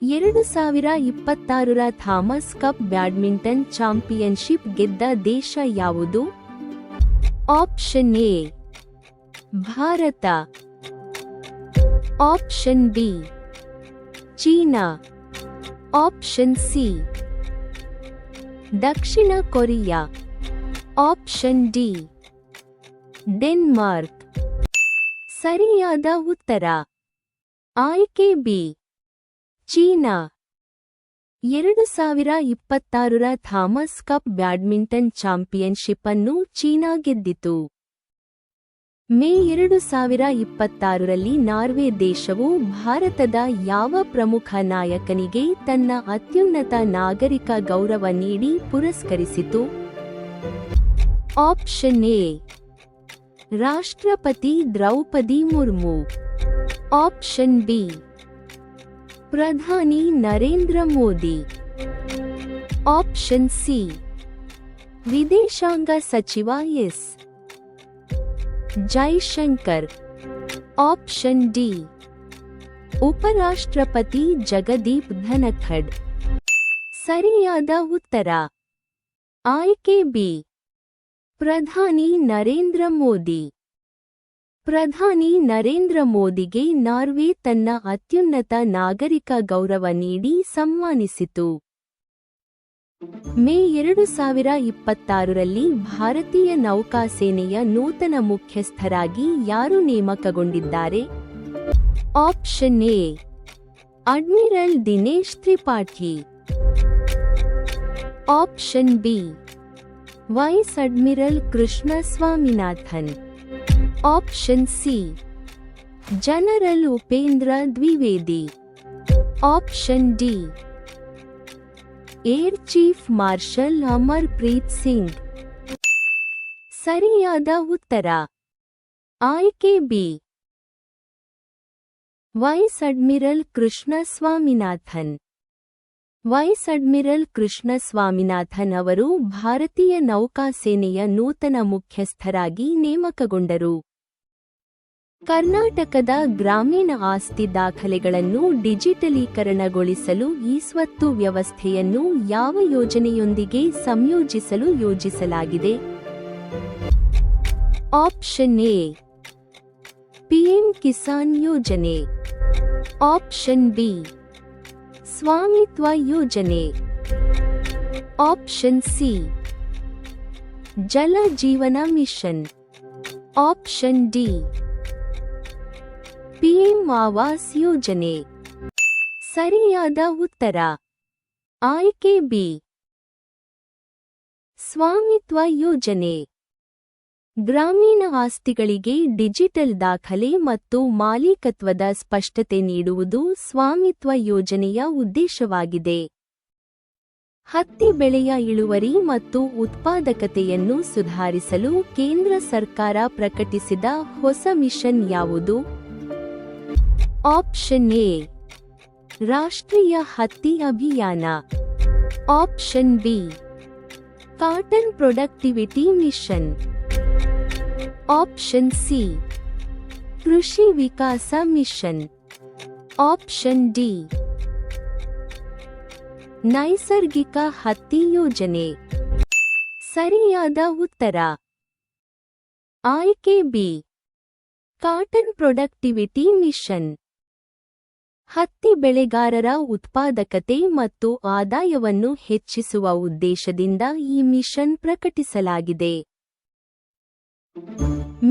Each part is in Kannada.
2026ರ ಥಾಮಸ್ ಕಪ್ ಬ್ಯಾಡ್ಮಿಂಟನ್ ಚಾಂಪಿಯನ್ಶಿಪ್ ಗೆದ್ದ ದೇಶ ಯಾವುದು? ಆಪ್ಷನ್ ಎ ಭಾರತ, ಆಪ್ಷನ್ ಬಿ ಚೀನಾ, ಆಪ್ಷನ್ ಸಿ ದಕ್ಷಿಣ ಕೊರಿಯಾ, ಆಪ್ಷನ್ ಡಿ ಡೆನ್ಮಾರ್ಕ್. ಸರಿಯಾದ ಉತ್ತರ ಆಯ್ಕೆ ಬಿ ಚೀನಾ. 2026ರ ಥಾಮಸ್ ಕಪ್ ಬ್ಯಾಡ್ಮಿಂಟನ್ ಚಾಂಪಿಯನ್ಶಿಪ್ ಅನ್ನು ಚೀನಾ ಗೆದ್ದಿತು. ಮೇ 2026ರಲ್ಲಿ ನಾರ್ವೆ ದೇಶವು ಭಾರತದ ಯಾವ ಪ್ರಮುಖ ನಾಯಕನಿಗೆ ತನ್ನ ಅತ್ಯುನ್ನತ ನಾಗರಿಕ ಗೌರವ ನೀಡಿ ಪುರಸ್ಕರಿಸಿತು? ಆಪ್ಷನ್ ಎ ರಾಷ್ಟ್ರಪತಿ ದ್ರೌಪದಿ ಮುರ್ಮು, ಆಪ್ಷನ್ ಬಿ ಪ್ರಧಾನಿ ನರೇಂದ್ರ ಮೋದಿ, ಆಪ್ಷನ್ ಸಿ ವಿದೇಶಾಂಗ ಸಚಿವ ಎಸ್ ಜೈಶಂಕರ್, ಆಪ್ಷನ್ ಡಿ ಉಪರಾಷ್ಟ್ರಪತಿ ಜಗದೀಪ್ ಧನಖಡ್. ಸರಿಯಾದ ಉತ್ತರ ಆಯ್ಕೆ ಬಿ ಪ್ರಧಾನಿ ನರೇಂದ್ರ ಮೋದಿ. ಪ್ರಧಾನಿ ನರೇಂದ್ರ ಮೋದಿಗೆ ನಾರ್ವೆ ತನ್ನ ಅತ್ಯುನ್ನತ ನಾಗರಿಕ ಗೌರವ ನೀಡಿ ಸನ್ಮಾನಿಸಿತು. ಮೇ 2026ರಲ್ಲಿ ಭಾರತೀಯ ನೌಕಾಸೇನೆಯ ನೂತನ ಮುಖ್ಯಸ್ಥರಾಗಿ ಯಾರು ನೇಮಕಗೊಂಡಿದ್ದಾರೆ? Option A admiral Dinesh Tripathi, option B vice admiral Krishna Swaminathan, option C general Upendra Dwivedi, option D air chief marshal Amar Preet Singh. ಸರಿಯಾದ ಉತ್ತರ ಆಯ್ಕೆ B vice admiral Krishna Swaminathan. Vice admiral Krishna Swaminathan ಅವರು ಭಾರತೀಯ ನೌಕಾಸೇನೆಯ ನೂತನ ಮುಖ್ಯಸ್ಥರಾಗಿ ನೇಮಕಗೊಂಡರು. ಕರ್ನಾಟಕದ ಗ್ರಾಮೀಣ ಆಸ್ತಿ ದಾಖಲೆಗಳನ್ನು ಡಿಜಿಟಲೀಕರಣಗೊಳಿಸಲು ಇ-ಸ್ವತ್ತು ವ್ಯವಸ್ಥೆಯನ್ನು ಯಾವ ಯೋಜನೆಯೊಂದಿಗೆ ಸಂಯೋಜಿಸಲು ಯೋಜಿಸಲಾಗಿದೆ? ಆಪ್ಷನ್ ಎ ಪಿಎಂ ಕಿಸಾನ್ ಯೋಜನೆ, ಆಪ್ಷನ್ ಬಿ ಸ್ವಾಮಿತ್ವ ಯೋಜನೆ, option C Jal Jeevan mission, option D PM Awas ಯೋಜನೆ. ಸರಿಯಾದ ಉತ್ತರ ಆಯ್ಕೆ ಬಿ ಸ್ವಾಮಿತ್ವ ಯೋಜನೆ. ಗ್ರಾಮೀಣ ಆಸ್ತಿಗಳಿಗೆ ಡಿಜಿಟಲ್ ದಾಖಲೆ ಮತ್ತು ಮಾಲೀಕತ್ವದ ಸ್ಪಷ್ಟತೆ ನೀಡುವುದು ಸ್ವಾಮಿತ್ವ ಯೋಜನೆಯ ಉದ್ದೇಶವಾಗಿದೆ. ಹತ್ತಿ ಬೆಳೆಯ ಇಳುವರಿ ಮತ್ತು ಉತ್ಪಾದಕತೆಯನ್ನು ಸುಧಾರಿಸಲು ಕೇಂದ್ರ ಸರ್ಕಾರ ಪ್ರಕಟಿಸಿದ ಹೊಸ ಮಿಷನ್ ಯಾವುದು? ಆಪ್ಷನ್ ಎ ರಾಷ್ಟ್ರೀಯ ಹತ್ತಿ ಅಭಿಯಾನ, option B cotton productivity mission, option C Krishi Vikas mission, option D ನೈಸರ್ಗಿಕ ಹತ್ತಿ ಯೋಜನೆ. ಸರಿಯಾದ ಉತ್ತರ ಆಯ್ಕೆ ಬಿ ಕಾಟನ್ ಪ್ರೊಡಕ್ಟಿವಿಟಿ ಮಿಷನ್. ಹತ್ತಿ ಬೆಳೆಗಾರರ ಉತ್ಪಾದಕತೆ ಮತ್ತು ಆದಾಯವನ್ನು ಹೆಚ್ಚಿಸುವ ಉದ್ದೇಶದಿಂದ ಈ ಮಿಷನ್ ಪ್ರಕಟಿಸಲಾಗಿದೆ.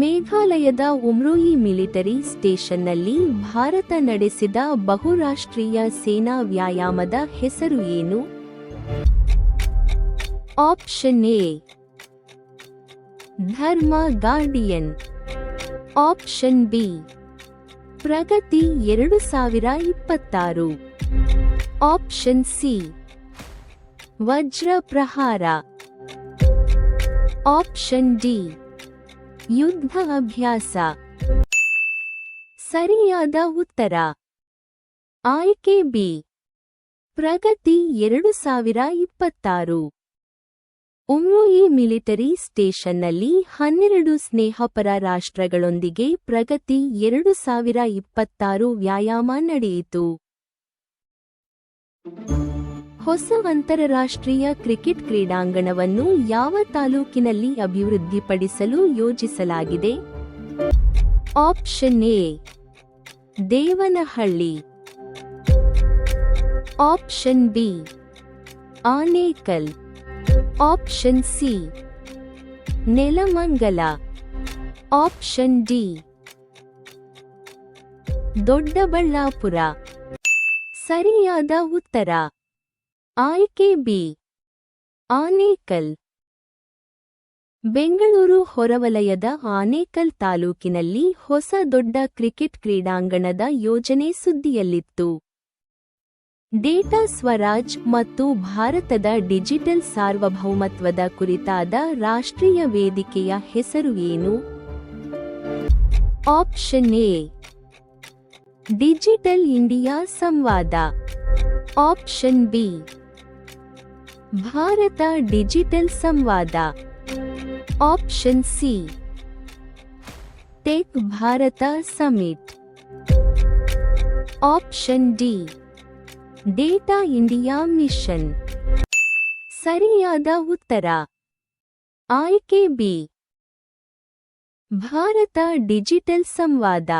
ಮೇಘಾಲಯದ ಉಮ್ರೋಯಿ ಮಿಲಿಟರಿ ಸ್ಟೇಷನ್ನಲ್ಲಿ ಭಾರತ ನಡೆಸಿದ ಬಹುರಾಷ್ಟ್ರೀಯ ಸೇನಾ ವ್ಯಾಯಾಮದ ಹೆಸರು ಏನು? ಆಪ್ಷನ್ ಎ ಧರ್ಮ ಗಾರ್ಡಿಯನ್, ಆಪ್ಷನ್ ಬಿ ಪ್ರಗತಿ 2026, ಆಪ್ಷನ್ ಸಿ ವಜ್ರ ಪ್ರಹಾರ, ಆಪ್ಷನ್ ಡಿ ಯುದ್ಧ ಅಭ್ಯಾಸ. ಸರಿಯಾದ ಉತ್ತರ ಆಯ್ಕೆ ಬಿ ಪ್ರಗತಿ 2026. ಉಮ್ರೋಯಿ ಮಿಲಿಟರಿ ಸ್ಟೇಷನ್ನಲ್ಲಿ 12 ಸ್ನೇಹಪರ ರಾಷ್ಟ್ರಗಳೊಂದಿಗೆ ಪ್ರಗತಿ 2026 ವ್ಯಾಯಾಮ ನಡೆಯಿತು. ಹೊಸ ಅಂತಾರಾಷ್ಟ್ರೀಯ ಕ್ರಿಕೆಟ್ ಕ್ರೀಡಾಂಗಣವನ್ನು ಯಾವ ತಾಲೂಕಿನಲ್ಲಿ ಅಭಿವೃದ್ಧಿಪಡಿಸಲು ಯೋಜಿಸಲಾಗಿದೆ? Option A Devanahalli, option B Anekal, option C Nelamangala, option D Doddaballapura. ಸರಿಯಾದ ಉತ್ತರ ಆಯ್ಕೆ ಬಿ ಆನೇಕಲ್. ಬೆಂಗಳೂರು ಹೊರವಲಯದ ಆನೇಕಲ್ ತಾಲೂಕಿನಲ್ಲಿ ಹೊಸ ದೊಡ್ಡ ಕ್ರಿಕೆಟ್ ಕ್ರೀಡಾಂಗಣದ ಯೋಜನೆ ಸುದ್ದಿಯಲ್ಲಿತ್ತು. ಡೇಟಾ ಸ್ವರಾಜ್ ಮತ್ತು ಭಾರತದ ಡಿಜಿಟಲ್ ಸಾರ್ವಭೌಮತ್ವದ ಕುರಿತಾದ ರಾಷ್ಟ್ರೀಯ ವೇದಿಕೆಯ ಹೆಸರು ಏನು? Option A digital India Samvad, option B Bharat digital Samvad, option C tech Bharat summit, option D data India mission. ಸರಿಯಾದ ಉತ್ತರ ಆಯ್ಕೆ ಬಿ ಭಾರತ ಡಿಜಿಟಲ್ ಸಂವಾದ.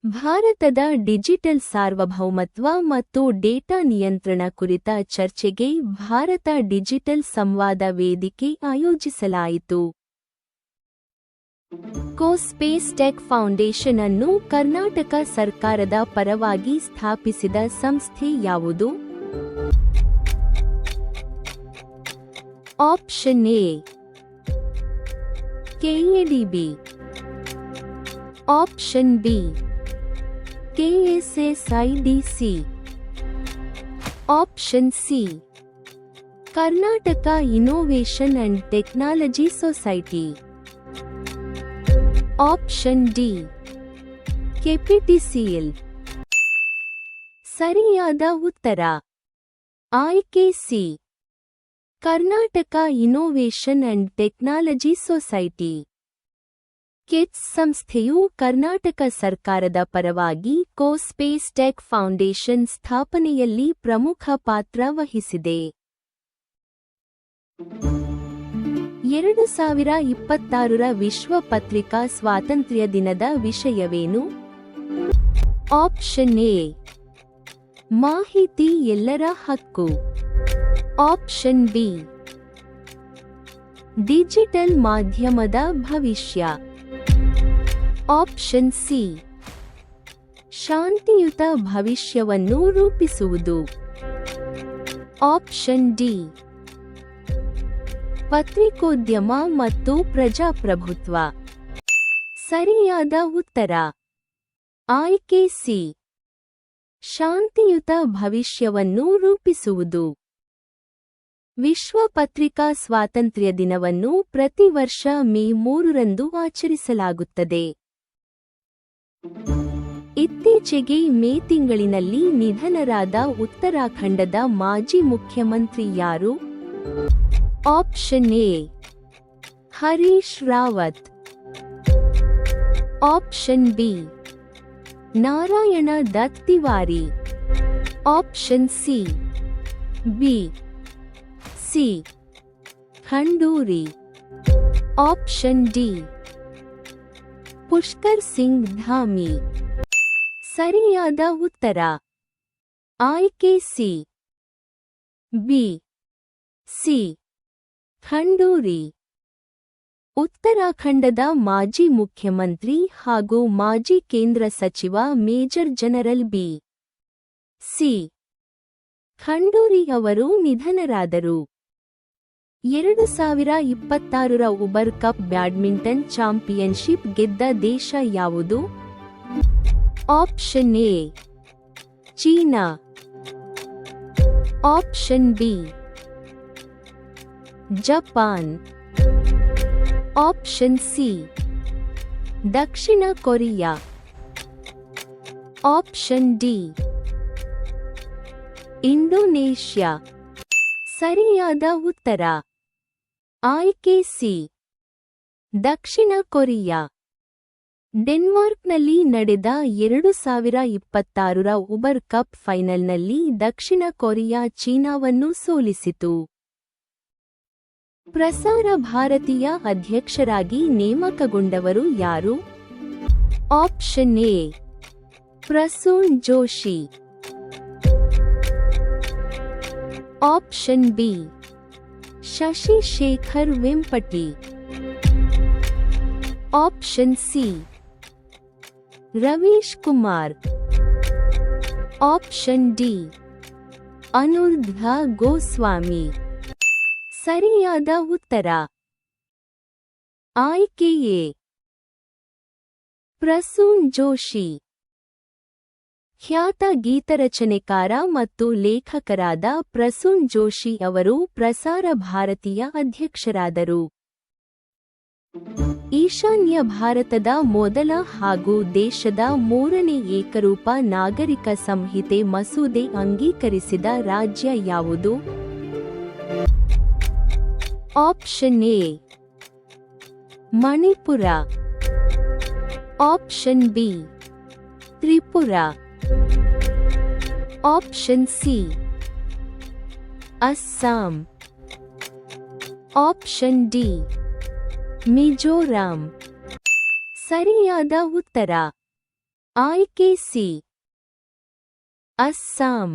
ಭಾರತದ ಡಿಜಿಟಲ್ ಸಾರ್ವಭೌಮತ್ವ ಮತ್ತು ಡೇಟಾ ನಿಯಂತ್ರಣ ಕುರಿತ ಚರ್ಚೆಗೆ ಭಾರತ ಡಿಜಿಟಲ್ ಸಂವಾದ ವೇದಿಕೆ ಆಯೋಜಿಸಲಾಯಿತು. ಕೋಸ್ಪೇಸ್ ಟೆಕ್ ಫೌಂಡೇಶನ್ ಅನ್ನು ಕರ್ನಾಟಕ ಸರ್ಕಾರದ ಪರವಾಗಿ ಸ್ಥಾಪಿಸಿದ ಸಂಸ್ಥೆ ಯಾವುದು? Option A KADB, option B KSSIDC, option C Karnataka innovation and technology society, option D KPTCL. ಸರಿಯಾದ ಉತ್ತರ ಆಯ್ಕೆ C Karnataka innovation and technology society. KITS ಸಂಸ್ಥೆಯು ಕರ್ನಾಟಕ ಸರ್ಕಾರದ ಪರವಾಗಿ ಕೋಸ್ಪೇಸ್ ಟೆಕ್ ಫೌಂಡೇಶನ್ ಸ್ಥಾಪನೆಯಲ್ಲಿ ಪ್ರಮುಖ ಪಾತ್ರ ವಹಿಸಿದೆ. 2026 ವಿಶ್ವ ಪತ್ರಿಕಾ ಸ್ವಾತಂತ್ರ್ಯ ದಿನದ ವಿಷಯವೇನು? ಆಪ್ಷನ್ ಎ ಮಾಹಿತಿ ಎಲ್ಲರ ಹಕ್ಕು, ಆಪ್ಷನ್ ಬಿ ಡಿಜಿಟಲ್ ಮಾಧ್ಯಮದ ಭವಿಷ್ಯ, ಆಪ್ಷನ್ ಸಿ ಶಾಂತಿಯುತ ಭವಿಷ್ಯವನ್ನು ರೂಪಿಸುವುದು, ಆಪ್ಷನ್ ಡಿ ಪತ್ರಿಕೋದ್ಯಮ ಮತ್ತು ಪ್ರಜಾಪ್ರಭುತ್ವ. ಸರಿಯಾದ ಉತ್ತರ ಆಯ್ಕೆ ಸಿ ಶಾಂತಿಯುತ ಭವಿಷ್ಯವನ್ನು ರೂಪಿಸುವುದು. ವಿಶ್ವ ಪತ್ರಿಕಾ ಸ್ವಾತಂತ್ರ್ಯ ದಿನವನ್ನು ಪ್ರತಿ ವರ್ಷ ಮೇ 3ರಂದು ಆಚರಿಸಲಾಗುತ್ತದೆ. ಇತ್ತೀಚೆಗೆ ಮೇ ತಿಂಗಳಿನಲ್ಲಿ ನಿಧನರಾದ ಉತ್ತರಾಖಂಡದ ಮಾಜಿ ಮುಖ್ಯಮಂತ್ರಿ ಯಾರು? Option A Harish Rawat, option B Narayan Dutt Tiwari, option C B C Khanduri, option D Pushkar Singh Dhami. ಸರಿಯಾದ ಉತ್ತರ ಆಯ್ಕೆ ಸಿ ಬಿ ಸಿ ಖಂಡೂರಿ. ಉತ್ತರಾಖಂಡದ ಮಾಜಿ ಮುಖ್ಯಮಂತ್ರಿ ಹಾಗೂ ಮಾಜಿ ಕೇಂದ್ರ ಸಚಿವ major general B C Khanduri ಅವರು ನಿಧನರಾದರು. 2026 ಉಬರ್ ಕಪ್ ಬ್ಯಾಡ್ಮಿಂಟನ್ ಚಾಂಪಿಯನ್ಶಿಪ್ ಗೆದ್ದ ದೇಶ ಯಾವುದು? Option A China, option B Japan, option C ದಕ್ಷಿಣ ಕೊರಿಯಾ, ಆಪ್ಷನ್ ಡಿ ಇಂಡೋನೇಷ್ಯಾ. ಸರಿಯಾದ ಉತ್ತರ ಆಯ್ಕೆ ಸಿ ದಕ್ಷಿಣ ಕೊರಿಯಾ. ಡೆನ್ಮಾರ್ಕ್ನಲ್ಲಿ ನಡೆದ 2026ರ ಉಬರ್ ಕಪ್ ಫೈನಲ್ನಲ್ಲಿ ದಕ್ಷಿಣ ಕೊರಿಯಾ ಚೀನಾವನ್ನು ಸೋಲಿಸಿತು. ಪ್ರಸಾರ ಭಾರತಿಯ ಅಧ್ಯಕ್ಷರಾಗಿ ನೇಮಕಗೊಂಡವರು ಯಾರು? Option A Prasoon Joshi, option B Shashi Shekhar Vempati, option C Ravish Kumar, option D Anuradha Goswami. ಸರಿಯಾದ ಉತ್ತರ ಆಯ್ಕೆ ಎ ಪ್ರಸೂನ್ ಜೋಶಿ. ಖ್ಯಾತ ಗೀತರಚನೆಕಾರ ಮತ್ತು ಲೇಖಕರಾದ ಪ್ರಸೂನ್ ಜೋಶಿ ಅವರು ಪ್ರಸಾರ ಭಾರತಿಯ ಅಧ್ಯಕ್ಷರಾದರು. ಈಶಾನ್ಯ ಭಾರತದ ಮೊದಲ ಹಾಗೂ ದೇಶದ ಮೂರನೇ ಏಕರೂಪ ನಾಗರಿಕ ಸಂಹಿತೆ ಮಸೂದೆ ಅಂಗೀಕರಿಸಿದ ರಾಜ್ಯ ಯಾವುದು? Option A Manipur, option B Tripura, option C Assam, option D Mizoram. ಸರಿಯಾದ ಉತ್ತರ ಆಯ್ಕೆ ಸಿ ಅಸ್ಸಾಂ.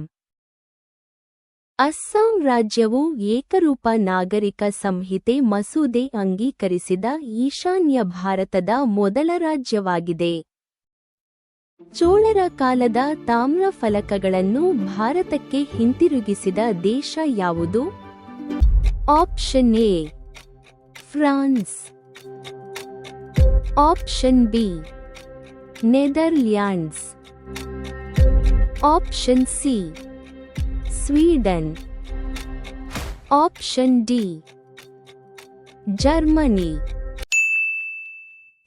ಅಸ್ಸಾಂ ರಾಜ್ಯವು ಏಕರೂಪ ನಾಗರಿಕ ಸಂಹಿತೆ ಮಸೂದೆ ಅಂಗೀಕರಿಸಿದ ಈಶಾನ್ಯ ಭಾರತದ ಮೊದಲ ರಾಜ್ಯವಾಗಿದೆ. ಚೋಳರ ಕಾಲದ ತಾಮ್ರ ಫಲಕಗಳನ್ನು ಭಾರತಕ್ಕೆ ಹಿಂತಿರುಗಿಸಿದ ದೇಶ ಯಾವುದು? Option A France, option B Netherlands, option C Sweden, option D Germany.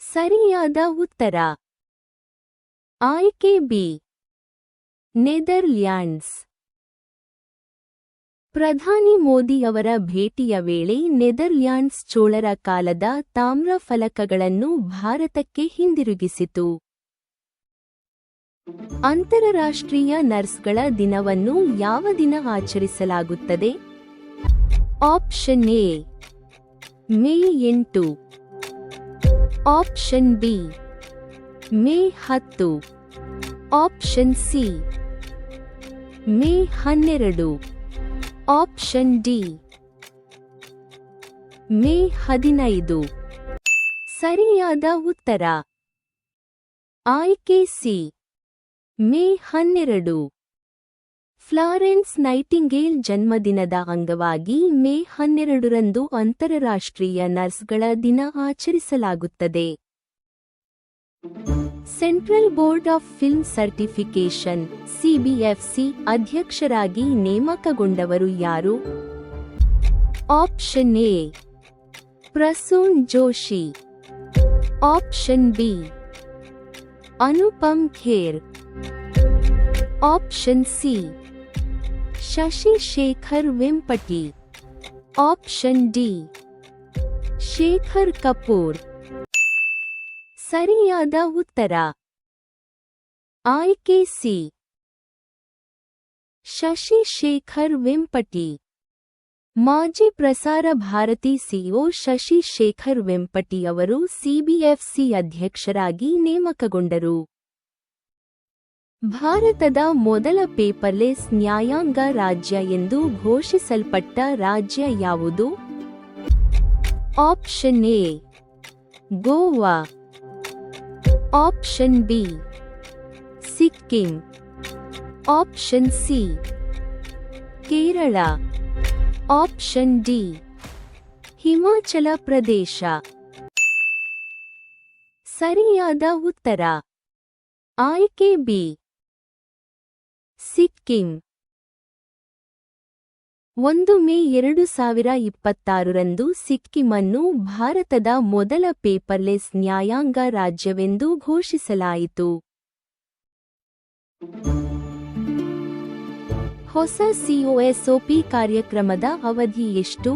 ಸರಿಯಾದ ಉತ್ತರ ಆಯ್ಕೆ ಬಿ ನೆದರ್ಲ್ಯಾಂಡ್ಸ್. ಪ್ರಧಾನಿ ಮೋದಿಯವರ ಭೇಟಿಯ ವೇಳೆ ನೆದರ್ಲ್ಯಾಂಡ್ಸ್ ಚೋಳರ ಕಾಲದ ತಾಮ್ರ ಫಲಕಗಳನ್ನು ಭಾರತಕ್ಕೆ ಹಿಂದಿರುಗಿಸಿತು. ಅಂತಾರಾಷ್ಟ್ರೀಯ ನರ್ಸ್ಗಳ ದಿನವನ್ನು ಯಾವ ದಿನ ಆಚರಿಸಲಾಗುತ್ತದೆ? Option A May 8, option B May 10, option C May 12, option D May 15. ಸರಿಯಾದ ಉತ್ತರ ಆಯ್ಕೆ ಸಿ ಮೇ 12. ಫ್ಲಾರೆನ್ಸ್ ನೈಟಿಂಗೇಲ್ ಜನ್ಮದಿನದ ಅಂಗವಾಗಿ ಮೇ 12ರಂದು ಅಂತಾರಾಷ್ಟ್ರೀಯ ನರ್ಸ್ಗಳ ದಿನ ಆಚರಿಸಲಾಗುತ್ತದೆ. Central board of film certification CBFC ಅಧ್ಯಕ್ಷರಾಗಿ ನೇಮಕಗೊಂಡವರು ಯಾರು? Option A Prasoon Joshi, option B Anupam Kher, option C Shashi Shekhar Vempati, option D Shekhar Kapur. ಸರಿಯಾದ ಉತ್ತರ ಆಯ್ಕೆ ಸಿ ಶಶಿ ಶೇಖರ್ ವೆಂಪಟಿ. ಮಾಜಿ ಪ್ರಸಾರ ಭಾರತಿ ಸಿಇಒ ಶಶಿ ಶೇಖರ್ ವೆಂಪಟಿ ಅವರು ಸಿಬಿಎಫ್ಸಿ ಅಧ್ಯಕ್ಷರಾಗಿ ನೇಮಕಗೊಂಡರು. ಭಾರತದ ಮೊದಲ ಪೇಪರ್ಲೆಸ್ ನ್ಯಾಯಾಂಗ ರಾಜ್ಯ ಎಂದು ಘೋಷಿಸಲ್ಪಟ್ಟ ರಾಜ್ಯ ಯಾವುದು? Option A Goa, option B Sikkim, option C Kerala, option D Himachal Pradesh. ಸರಿಯಾದ ಉತ್ತರ ಆಯ್ಕೆ ಬಿ ಸಿಕ್ಕಿಂ. 1 ಮೇ 2026ರಂದು ಸಿಕ್ಕಿಮನ್ನು ಭಾರತದ ಮೊದಲ ಪೇಪರ್ಲೆಸ್ ನ್ಯಾಯಾಂಗ ರಾಜ್ಯವೆಂದು ಘೋಷಿಸಲಾಯಿತು. ಹೊಸ ಸಿಒಎಸ್ಒಪಿ ಕಾರ್ಯಕ್ರಮದ ಅವಧಿ ಎಷ್ಟು?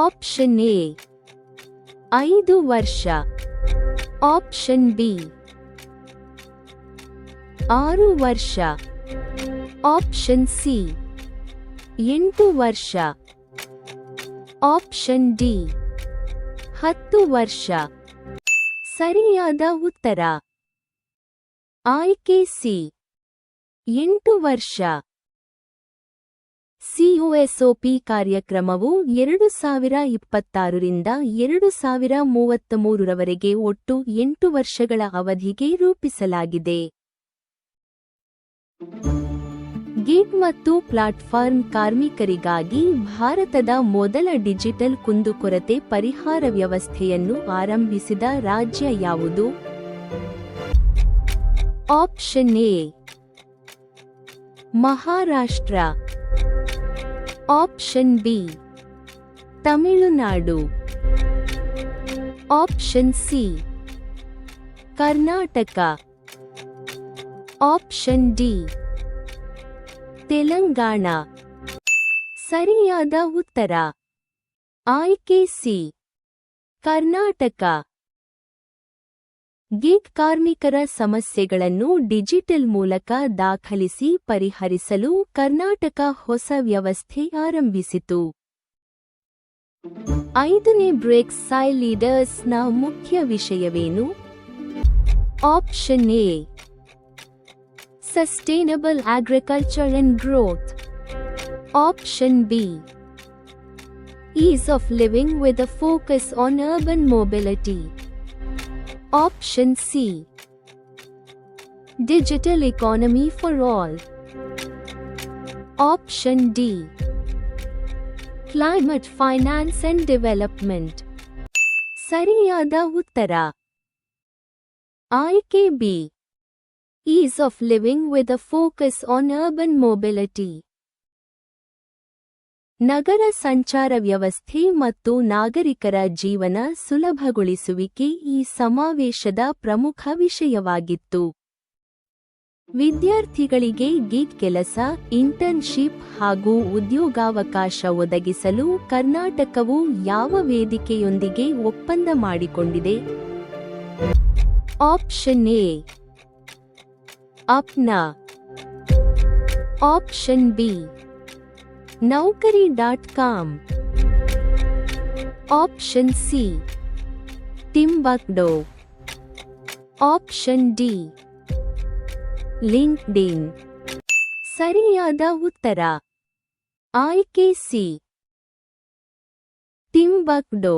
ಆಪ್ಷನ್ ಎ 5 ವರ್ಷ, ಆಪ್ಷನ್ ಬಿ 6 ವರ್ಷ. ಆಪ್ಷನ್ ಸಿ 8 ವರ್ಷ. ಆಪ್ಷನ್ ಡಿ 10 ವರ್ಷ. ಸರಿಯಾದ ಉತ್ತರ ಆಯ್ಕೆ ಸಿ 8 ವರ್ಷ. COSOP ಕಾರ್ಯಕ್ರಮವು 2026 ರಿಂದ 2033 ರವರೆಗೆ ಒಟ್ಟು 8 ವರ್ಷಗಳ ಅವಧಿಗೆ ರೂಪಿಸಲಾಗಿದೆ. ಗಿಗ್ ಮತ್ತು ಪ್ಲಾಟ್ಫಾರ್ಮ್ ಕಾರ್ಮಿಕರಿಗಾಗಿ ಭಾರತದ ಮೊದಲ ಡಿಜಿಟಲ್ ಕುಂದುಕೊರತೆ ಪರಿಹಾರ ವ್ಯವಸ್ಥೆಯನ್ನು ಆರಂಭಿಸಿದ ರಾಜ್ಯ ಯಾವುದು? Option A Maharashtra. Option B Tamil Nadu. Option C Karnataka. Option D Telangana. ಸರಿಯಾದ ಉತ್ತರ ಆಯ್ಕೆ ಸಿ ಕರ್ನಾಟಕ. ಗಿಗ್ ಕಾರ್ಮಿಕರ ಸಮಸ್ಯೆಗಳನ್ನು ಡಿಜಿಟಲ್ ಮೂಲಕ ದಾಖಲಿಸಿ ಪರಿಹರಿಸಲು ಕರ್ನಾಟಕ ಹೊಸ ವ್ಯವಸ್ಥೆ ಆರಂಭಿಸಿತು. 5ನೇ ಬ್ರೇಕ್ ಸೈ ಲೀಡರ್ಸ್ನ ಮುಖ್ಯ ವಿಷಯವೇನು? Option A sustainable agriculture and growth. Option B is of living with a focus on urban mobility. Option C Digital Economy for All. Option D Climate Finance and Development. ಸರಿಯಾದ ಉತ್ತರ ಆಯ್ಕೆ B Ease of Living with a Focus on Urban Mobility. ನಗರ ಸಂಚಾರ ವ್ಯವಸ್ಥೆ ಮತ್ತು ನಾಗರಿಕರ ಜೀವನ ಸುಲಭಗೊಳಿಸುವಿಕೆ ಈ ಸಮಾವೇಶದ ಪ್ರಮುಖ ವಿಷಯವಾಗಿತ್ತು. ವಿದ್ಯಾರ್ಥಿಗಳಿಗೆ ಗಿಗ್ ಕೆಲಸ, ಇಂಟರ್ನ್ಶಿಪ್ ಹಾಗೂ ಉದ್ಯೋಗಾವಕಾಶ ಒದಗಿಸಲು ಕರ್ನಾಟಕವು ಯಾವ ವೇದಿಕೆಯೊಂದಿಗೆ ಒಪ್ಪಂದ ಮಾಡಿಕೊಂಡಿದೆ? Option A Apna. Option B Naukari.com. Option C Timbuktu. Option D LinkedIn. ಸರಿಯಾದ ಉತ್ತರ ಆಯ್ಕೆ ಸಿ ಟಿಂಬಕ್ಟು.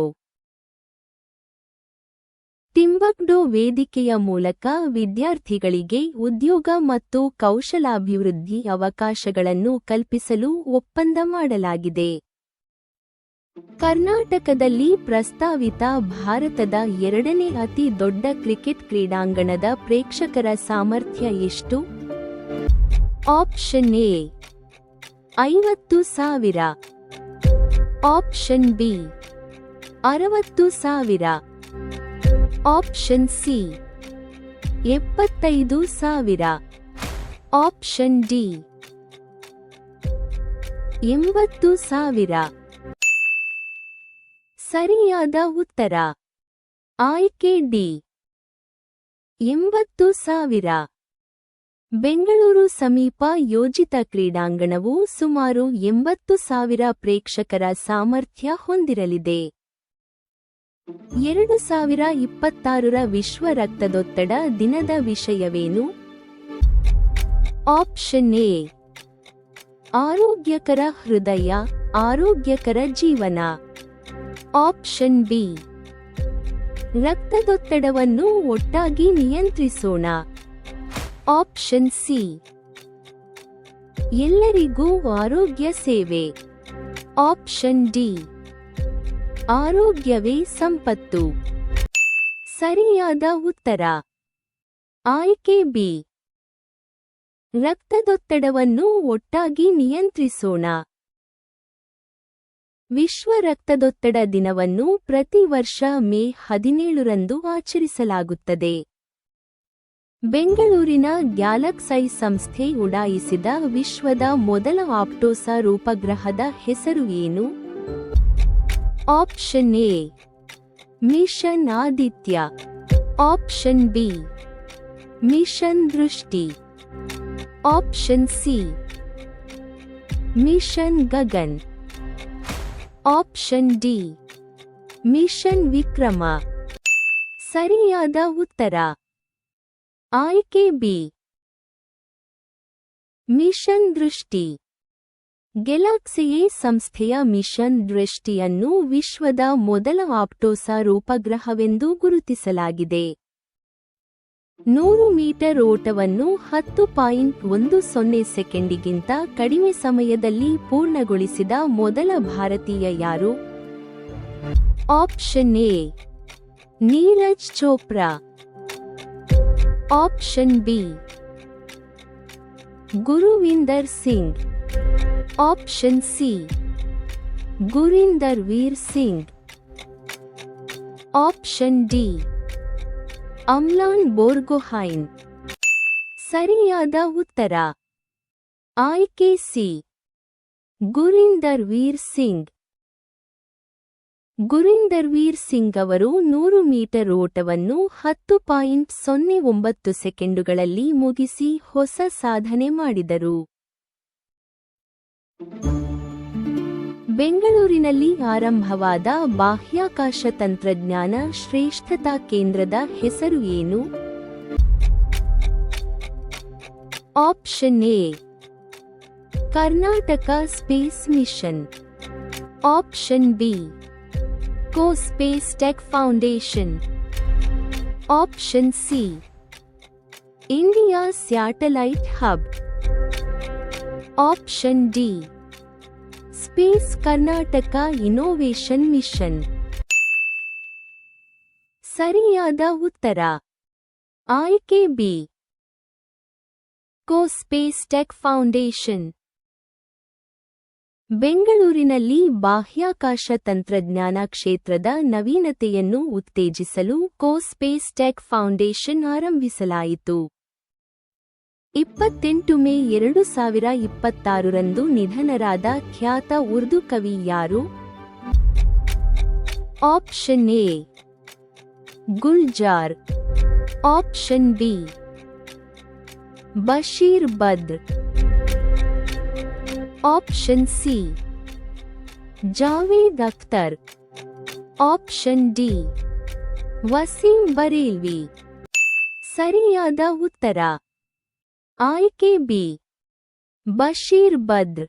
ಟಿಂಬಕ್ಟು ವೇದಿಕೆಯ ಮೂಲಕ ವಿದ್ಯಾರ್ಥಿಗಳಿಗೆ ಉದ್ಯೋಗ ಮತ್ತು ಕೌಶಲಾಭಿವೃದ್ಧಿ ಅವಕಾಶಗಳನ್ನು ಕಲ್ಪಿಸಲು ಒಪ್ಪಂದ ಮಾಡಲಾಗಿದೆ. ಕರ್ನಾಟಕದಲ್ಲಿ ಪ್ರಸ್ತಾವಿತ ಭಾರತದ 2ನೇ ಅತಿ ದೊಡ್ಡ ಕ್ರಿಕೆಟ್ ಕ್ರೀಡಾಂಗಣದ ಪ್ರೇಕ್ಷಕರ ಸಾಮರ್ಥ್ಯ ಎಷ್ಟು? Option A 50,000. Option B 60,000. Option C 75,000. Option D 80,000. ಸರಿಯಾದ ಉತ್ತರ ಆಯ್ಕೆ ಡಿ 80,000. ಬೆಂಗಳೂರು ಸಮೀಪ ಯೋಜಿತ ಕ್ರೀಡಾಂಗಣವು ಸುಮಾರು 80,000 ಪ್ರೇಕ್ಷಕರ ಸಾಮರ್ಥ್ಯ ಹೊಂದಿರಲಿದೆ. 2026 ವಿಶ್ವ ರಕ್ತದೊತ್ತಡ ದಿನದ ವಿಷಯವೇನು? ಆಪ್ಷನ್ ಎ ಆರೋಗ್ಯಕರ ಹೃದಯ, ಆರೋಗ್ಯಕರ ಜೀವನ. ಆಪ್ಷನ್ ಬಿ ರಕ್ತದೊತ್ತಡವನ್ನು ಒಟ್ಟಾಗಿ ನಿಯಂತ್ರಿಸೋಣ. ಆಪ್ಷನ್ ಸಿ ಎಲ್ಲರಿಗೂ ಆರೋಗ್ಯ ಸೇವೆ. ಆಪ್ಷನ್ ಡಿ ಆರೋಗ್ಯವೇ ಸಂಪತ್ತು. ಸರಿಯಾದ ಉತ್ತರ ಆಯ್ಕೆ ಬಿ ರಕ್ತದೊತ್ತಡವನ್ನು ಒಟ್ಟಾಗಿ ನಿಯಂತ್ರಿಸೋಣ. ವಿಶ್ವ ರಕ್ತದೊತ್ತಡ ದಿನವನ್ನು ಪ್ರತಿ ವರ್ಷ ಮೇ 17ರಂದು ಆಚರಿಸಲಾಗುತ್ತದೆ. ಬೆಂಗಳೂರಿನ ಗ್ಯಾಲಕ್ಸೈ ಸಂಸ್ಥೆ ಉಡಾಯಿಸಿದ ವಿಶ್ವದ ಮೊದಲ ಆಪ್ಟೋಸಾ ರೂಪಗ್ರಹದ ಹೆಸರು ಏನು? Option A mission Aditya. Option B mission Drishti, option C mission Gagan, option D mission Vikram. ಸರಿಯಾದ ಉತ್ತರ ಆಯ್ಕೆ ಬಿ ಮಿಷನ್ ದೃಷ್ಟಿ. ಗೆಲಾಕ್ಸಿಯೇ ಸಂಸ್ಥೆಯ ಮಿಷನ್ ದೃಷ್ಟಿಯನ್ನು ವಿಶ್ವದ ಮೊದಲ ಆಪ್ಟೋಸಾರ್ ಉಪಗ್ರಹವೆಂದು ಗುರುತಿಸಲಾಗಿದೆ. 100 ಮೀಟರ್ ಓಟವನ್ನು 10.10 ಸೆಕೆಂಡಿಗಿಂತ ಕಡಿಮೆ ಸಮಯದಲ್ಲಿ ಪೂರ್ಣಗೊಳಿಸಿದ ಮೊದಲ ಭಾರತೀಯ ಯಾರು? Option A Neeraj Chopra, option B Gurvinder Singh, option C Gurindervir Singh, option D Amlan Borgohain. ಸರಿಯಾದ ಉತ್ತರ ಆಯ್ಕೆ C Gurindervir Singh. Gurindervir Singh ಅವರು 100 ಮೀಟರ್ ಓಟವನ್ನು 10.09 ಸೆಕೆಂಡುಗಳಲ್ಲಿ ಮುಗಿಸಿ ಹೊಸ ಸಾಧನೆ ಮಾಡಿದರು. ಬೆಂಗಳೂರಿನಲ್ಲಿ ಆರಂಭವಾದ ಬಾಹ್ಯಾಕಾಶ ತಂತ್ರಜ್ಞಾನ ಶ್ರೇಷ್ಠತಾ ಕೇಂದ್ರದ ಹೆಸರು ಏನು? Option A Karnataka space mission, option B co space tech foundation, option C India satellite hub, option D space Karnataka innovation mission. ಸರಿಯಾದ ಉತ್ತರ ಆಯ್ಕೆ B co space tech foundation. ಬೆಂಗಳೂರಿನಲ್ಲಿ ಬಾಹ್ಯಾಕಾಶ ತಂತ್ರಜ್ಞಾನ ಕ್ಷೇತ್ರದ ನವೀನತೆಯನ್ನು ಉತ್ತೇಜಿಸಲು ಕೋ ಸ್ಪೇಸ್ ಟೆಕ್ ಫೌಂಡೇಶನ್ ಆರಂಭಿಸಲಾಯಿತು. 28 ಮೇ 2026 ನಿಧನರಾದ ಖ್ಯಾತ ಉರ್ದು ಕವಿ ಯಾರು? Option A Gulzar, option B Bashir Badr, option C Javed Akhtar, option D Waseem Barelvi. ಸರಿಯಾದ ಉತ್ತರ ಆಯ್ಕೆ ಬಿ ಬಶೀರ್ ಬದ್ರ್.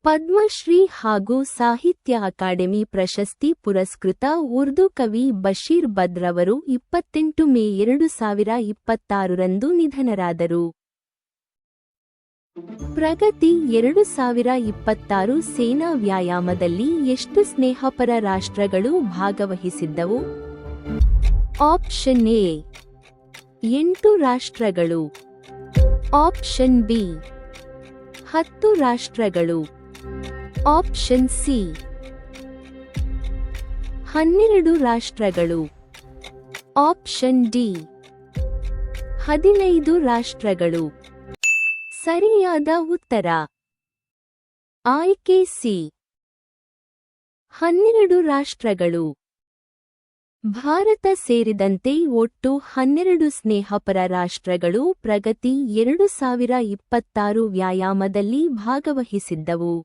ಪದ್ಮಶ್ರೀ ಹಾಗೂ ಸಾಹಿತ್ಯ ಅಕಾಡೆಮಿ ಪ್ರಶಸ್ತಿ ಪುರಸ್ಕೃತ ಉರ್ದು ಕವಿ ಬಶೀರ್ ಬದ್ರ್ ಅವರು 28 ಮೇ 2026 ನಿಧನರಾದರು. ಪ್ರಗತಿ 2026 ಸೇನಾ ವ್ಯಾಯಾಮದಲ್ಲಿ ಎಷ್ಟು ಸ್ನೇಹಪರ ರಾಷ್ಟ್ರಗಳು ಭಾಗವಹಿಸಿದ್ದವು? ಆಪ್ಷನ್ ಎ 8 ರಾಷ್ಟ್ರಗಳು, ಆಪ್ಷನ್ ಬಿ 10 ರಾಷ್ಟ್ರಗಳು, ಆಪ್ಷನ್ ಸಿ 12 ರಾಷ್ಟ್ರಗಳು, ಆಪ್ಷನ್ ಡಿ 15 ರಾಷ್ಟ್ರಗಳು. ಸರಿಯಾದ ಉತ್ತರ ಆಯ್ಕೆ ಸಿ 12 ರಾಷ್ಟ್ರಗಳು. ಭಾರತ ಸೇರಿದಂತೆ ಒಟ್ಟು 12 ಸ್ನೇಹಪರ ರಾಷ್ಟ್ರಗಳು ಪ್ರಗತಿ 2026 ವ್ಯಾಯಾಮದಲ್ಲಿ ಭಾಗವಹಿಸಿದ್ದವು.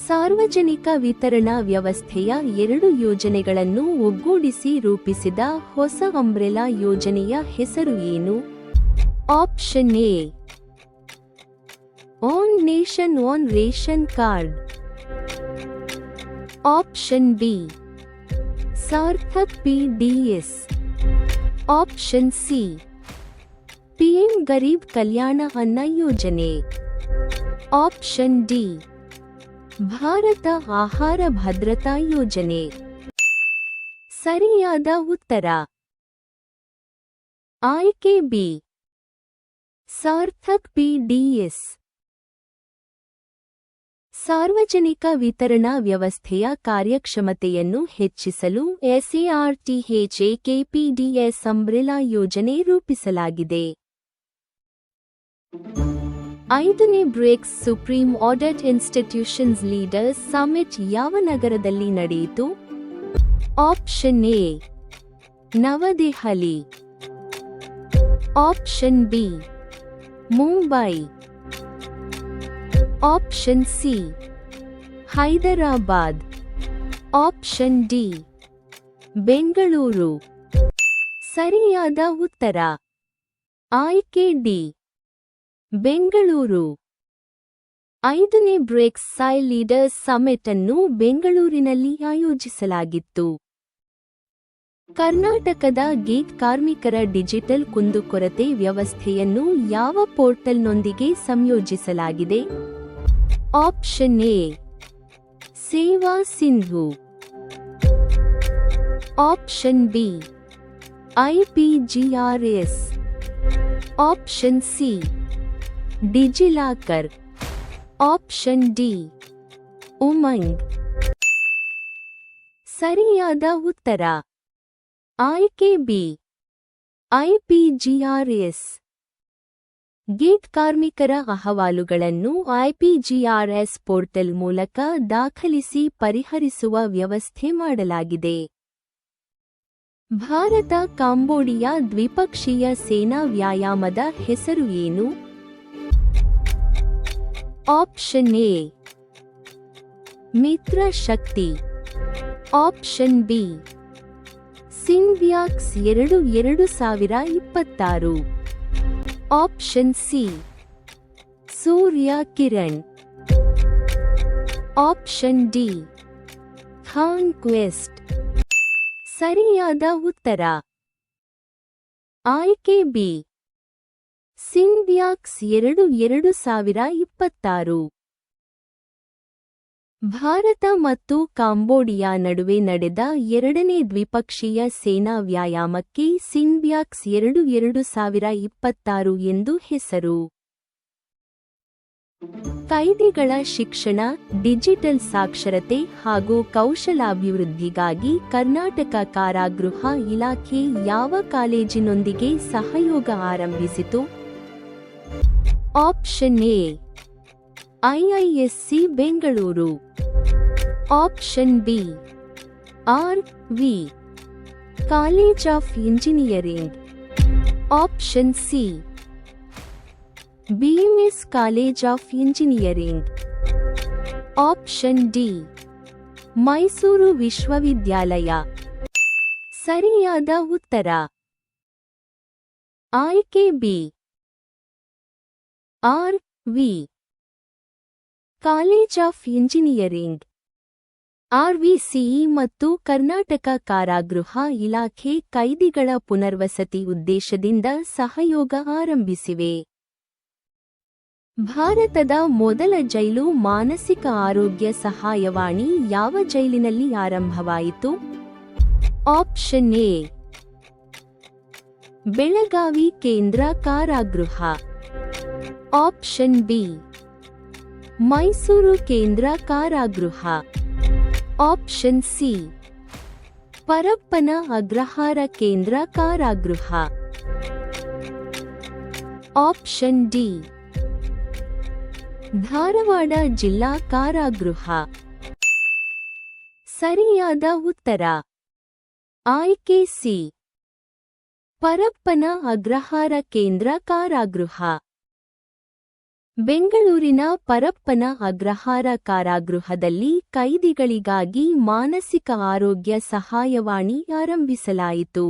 ಸಾರ್ವಜನಿಕ ವಿತರಣಾ ವ್ಯವಸ್ಥೆಯ 2 ಯೋಜನೆಗಳನ್ನು ಒಗ್ಗೂಡಿಸಿ ರೂಪಿಸಿದ ಹೊಸ ಅಂಬ್ರೆಲಾ ಯೋಜನೆಯ ಹೆಸರು ಏನು? Option A one nation one ration card, option B Sarthak PDS, option C PM Garib Kalyan Anna Yojana, option D Bharat ಆಹಾರ ಭದ್ರತಾ ಯೋಜನೆ. ಸರಿಯಾದ ಉತ್ತರ ಆಯ್ಕೆ ಬಿ ಸಾರ್ಥಕ್ ಪಿಡಿಎಸ್. ಸಾರ್ವಜನಿಕ ವಿತರಣಾ ವ್ಯವಸ್ಥೆಯ ಕಾರ್ಯಕ್ಷಮತೆಯನ್ನು ಹೆಚ್ಚಿಸಲು SARTHAKPDS ಅಂಬ್ರೆಲಾ ಯೋಜನೆ ರೂಪಿಸಲಾಗಿದೆ. 5ನೇ BRICS supreme audit institutions leaders summit ಯಾವ ನಗರದಲ್ಲಿ ನಡೆಯಿತು? Option A New Delhi, option B Mumbai, option C Hyderabad, option D Bengaluru. ಸರಿಯಾದ ಉತ್ತರ ಆಯ್ಕೆ ಡಿ ಬೆಂಗಳೂರು. 5ನೇ ಬ್ರಿಕ್ಸ್ ಸಾಯಿಲ್ ಲೀಡರ್ಸ್ ಸಮಿಟ್ ಅನ್ನು ಬೆಂಗಳೂರಿನಲ್ಲಿ ಆಯೋಜಿಸಲಾಗಿತ್ತು. ಕರ್ನಾಟಕದ ಗೀಗ್ ಕಾರ್ಮಿಕರ ಡಿಜಿಟಲ್ ಕುಂದುಕೊರತೆ ವ್ಯವಸ್ಥೆಯನ್ನು ಯಾವ ಪೋರ್ಟಲ್ನೊಂದಿಗೆ ಸಂಯೋಜಿಸಲಾಗಿದೆ? ಆಪ್ಷನ್ ಎ ಸೇವಾ Sindhu, option B IPGRS, option C DigiLocker, option D Umang. ಸರಿಯಾದ ಉತ್ತರ ಆಯ್ಕೆ ಬಿ IPGRS. ಗೀಗ್ ಕಾರ್ಮಿಕರ ಅಹವಾಲುಗಳನ್ನು IPGRS ಪೋರ್ಟಲ್ ಮೂಲಕ ದಾಖಲಿಸಿ ಪರಿಹರಿಸುವ ವ್ಯವಸ್ಥೆ ಮಾಡಲಾಗಿದೆ. ಭಾರತ ಕಾಂಬೋಡಿಯಾ ದ್ವಿಪಕ್ಷೀಯ ಸೇನಾ ವ್ಯಾಯಾಮದ ಹೆಸರು ಏನು? Option A Mitra Shakti, option B ಸಿನ್ವ್ಯಾಕ್ಸ್ 2026, option C Surya Kiran, option D conquest. ಸರಿಯಾದ ಉತ್ತರ ಆಯ್ಕೆ ಬಿ ಸಿನ್ವ್ಯಾಕ್ಸ್ 2026. ಭಾರತ ಮತ್ತು ಕಾಂಬೋಡಿಯಾ ನಡುವೆ ನಡೆದ 2ನೇ ದ್ವಿಪಕ್ಷೀಯ ಸೇನಾ ವ್ಯಾಯಾಮಕ್ಕೆ ಸಿನ್ವ್ಯಾಕ್ಸ್ 2026 ಎಂದು ಹೆಸರು. ಕೈದಿಗಳ ಶಿಕ್ಷಣ, ಡಿಜಿಟಲ್ ಸಾಕ್ಷರತೆ ಹಾಗೂ ಕೌಶಲಾಭಿವೃದ್ಧಿಗಾಗಿ ಕರ್ನಾಟಕ ಕಾರಾಗೃಹ ಇಲಾಖೆ ಯಾವ ಕಾಲೇಜಿನೊಂದಿಗೆ ಸಹಯೋಗ ಆರಂಭಿಸಿತು? Option A IISc Bengaluru, option B RV college of engineering, option C BMS college of engineering, option D Mysuru ವಿಶ್ವವಿದ್ಯಾಲಯ. ಸರಿಯಾದ ಉತ್ತರ ಆಯ್ಕೆ B RV college of engineering. RVCE ಮತ್ತು ಕರ್ನಾಟಕ ಕಾರಾಗೃಹ ಇಲಾಖೆ ಕೈದಿಗಳ ಪುನರ್ವಸತಿ ಉದ್ದೇಶದಿಂದ ಸಹಯೋಗ ಆರಂಭಿಸಿವೆ. ಭಾರತದ ಮೊದಲ ಜೈಲು ಮಾನಸಿಕ ಆರೋಗ್ಯ ಸಹಾಯವಾಣಿ ಯಾವ ಜೈಲಿನಲ್ಲಿ ಆರಂಭವಾಯಿತು? ಆಪ್ಷನ್ ಎ ಬೆಳಗಾವಿ ಕೇಂದ್ರ ಕಾರಾಗೃಹ, ಆಪ್ಷನ್ ಬಿ ಮೈಸೂರು ಕೇಂದ್ರ ಕಾರಾಗೃಹ, ಆಪ್ಷನ್ ಸಿ ಪರಪ್ಪನ ಅಗ್ರಹಾರ ಕೇಂದ್ರ ಕಾರಾಗೃಹ, ಆಪ್ಷನ್ ಡಿ ಧಾರವಾಡ ಜಿಲ್ಲಾ ಕಾರಾಗೃಹ. ಸರಿಯಾದ ಉತ್ತರ ಆಯ್ಕೆ ಸಿ ಪರಪ್ಪನ ಅಗ್ರಹಾರ ಕೇಂದ್ರ ಕಾರಾಗೃಹ. ಬೆಂಗಳೂರಿನ ಪರಪ್ಪನ ಅಗ್ರಹಾರ ಕಾರಾಗೃಹದಲ್ಲಿ ಕೈದಿಗಳಿಗಾಗಿ ಮಾನಸಿಕ ಆರೋಗ್ಯ ಸಹಾಯವಾಣಿ ಆರಂಭಿಸಲಾಯಿತು.